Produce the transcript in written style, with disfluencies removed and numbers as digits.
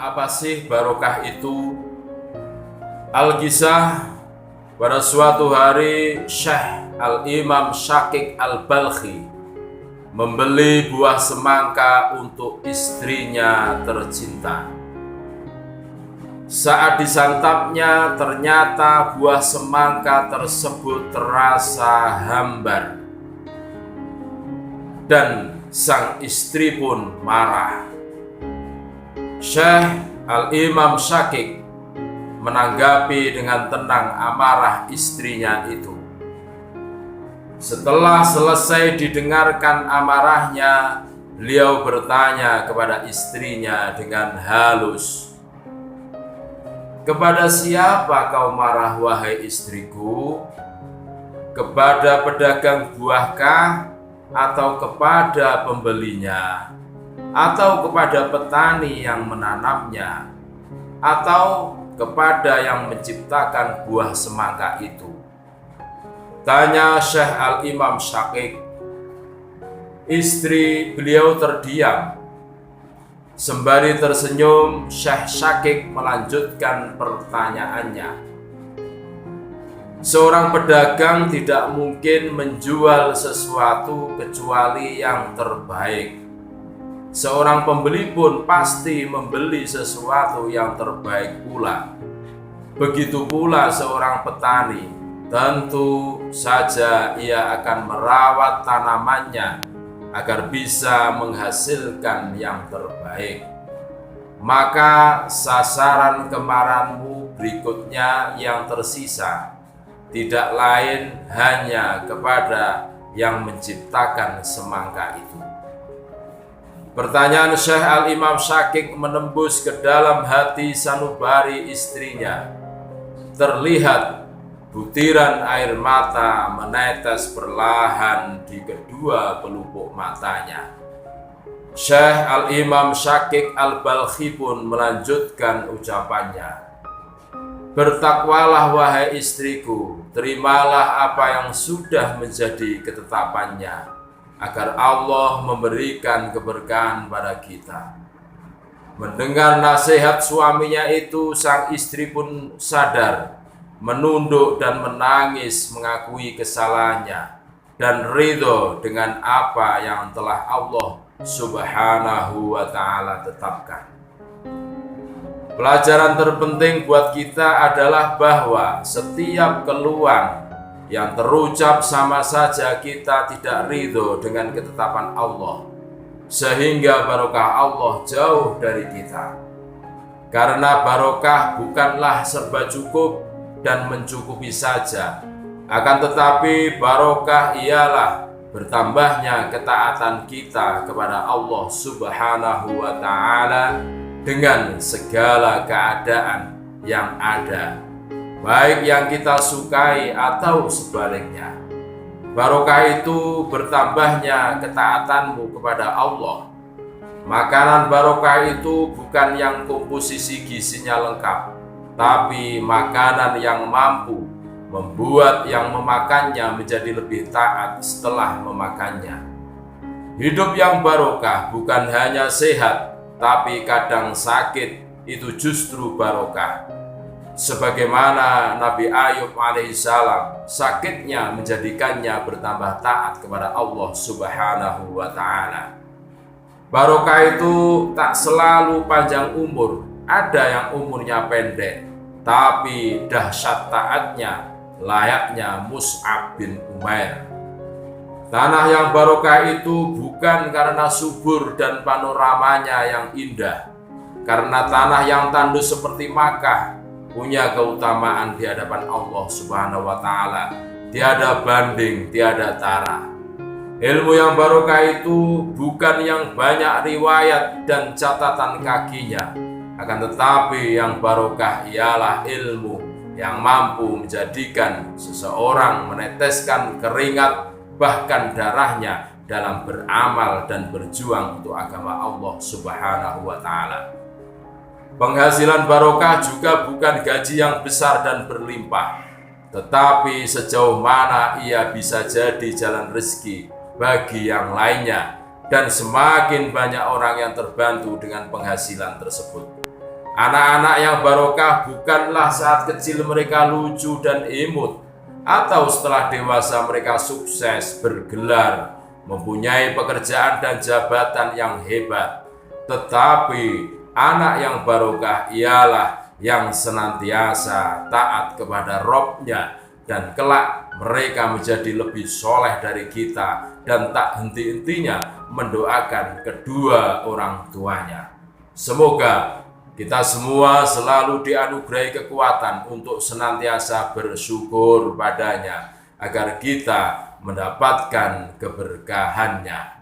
Apa sih barokah itu? Al-Kisah, pada suatu hari Syekh Al-Imam Syakik Al-Balkhi membeli buah semangka untuk istrinya tercinta. Saat disantapnya, ternyata buah semangka tersebut terasa hambar dan sang istri pun marah. Syekh Al-Imam Syakik menanggapi dengan tenang amarah istrinya itu. Setelah selesai didengarkan amarahnya, beliau bertanya kepada istrinya dengan halus, "Kepada siapa kau marah, wahai istriku? Kepada pedagang buahkah? Atau kepada pembelinya? Atau kepada petani yang menanamnya? Atau kepada yang menciptakan buah semangka itu?" Tanya Syekh Al-Imam Syakik. Istri beliau terdiam. Sembari tersenyum, Syekh Syakik melanjutkan pertanyaannya. Seorang pedagang tidak mungkin menjual sesuatu kecuali yang terbaik. Seorang pembeli pun pasti membeli sesuatu yang terbaik pula. Begitu pula seorang petani, tentu saja ia akan merawat tanamannya agar bisa menghasilkan yang terbaik. Maka sasaran kemarahanmu berikutnya yang tersisa tidak lain hanya kepada yang menciptakan semangka itu. Pertanyaan Syekh Al-Imam Syakik menembus ke dalam hati sanubari istrinya. Terlihat butiran air mata menetes perlahan di kedua pelupuk matanya. Syekh Al-Imam Syakik Al-Balkhi pun melanjutkan ucapannya. "Bertakwalah wahai istriku, terimalah apa yang sudah menjadi ketetapannya, agar Allah memberikan keberkahan pada kita." Mendengar nasihat suaminya itu, sang istri pun sadar, menunduk dan menangis mengakui kesalahannya dan ridho dengan apa yang telah Allah Subhanahu wa ta'ala tetapkan. Pelajaran terpenting buat kita adalah bahwa setiap keluhan yang terucap sama saja kita tidak ridho dengan ketetapan Allah, sehingga barokah Allah jauh dari kita. Karena barokah bukanlah serba cukup dan mencukupi saja, akan tetapi barokah ialah bertambahnya ketaatan kita kepada Allah Subhanahu wa ta'ala dengan segala keadaan yang ada, baik yang kita sukai atau sebaliknya. Barokah itu bertambahnya ketaatanmu kepada Allah. Makanan barokah itu bukan yang komposisi gizinya lengkap, tapi makanan yang mampu membuat yang memakannya menjadi lebih taat setelah memakannya. Hidup yang barokah bukan hanya sehat, tapi kadang sakit itu justru barokah. Sebagaimana Nabi Ayub alaihissalam, sakitnya menjadikannya bertambah taat kepada Allah Subhanahu wa ta'ala. Barokah itu tak selalu panjang umur, ada yang umurnya pendek, tapi dahsyat taatnya layaknya Mus'ab bin Umair. Tanah yang barokah itu bukan karena subur dan panoramanya yang indah, karena tanah yang tandus seperti Makkah punya keutamaan di hadapan Allah Subhanahu wa ta'ala, tiada banding, tiada tara. Ilmu yang barokah itu bukan yang banyak riwayat dan catatan kakinya, akan tetapi yang barokah ialah ilmu yang mampu menjadikan seseorang meneteskan keringat bahkan darahnya dalam beramal dan berjuang untuk agama Allah Subhanahu wa ta'ala. Penghasilan barokah juga bukan gaji yang besar dan berlimpah, tetapi sejauh mana ia bisa jadi jalan rezeki bagi yang lainnya, dan semakin banyak orang yang terbantu dengan penghasilan tersebut. Anak-anak yang barokah bukanlah saat kecil mereka lucu dan imut, atau setelah dewasa mereka sukses, bergelar, mempunyai pekerjaan dan jabatan yang hebat. Tetapi anak yang barokah ialah yang senantiasa taat kepada Robnya, dan kelak mereka menjadi lebih soleh dari kita dan tak henti-hentinya mendoakan kedua orang tuanya. Semoga kita semua selalu dianugerahi kekuatan untuk senantiasa bersyukur padanya, agar kita mendapatkan keberkahannya.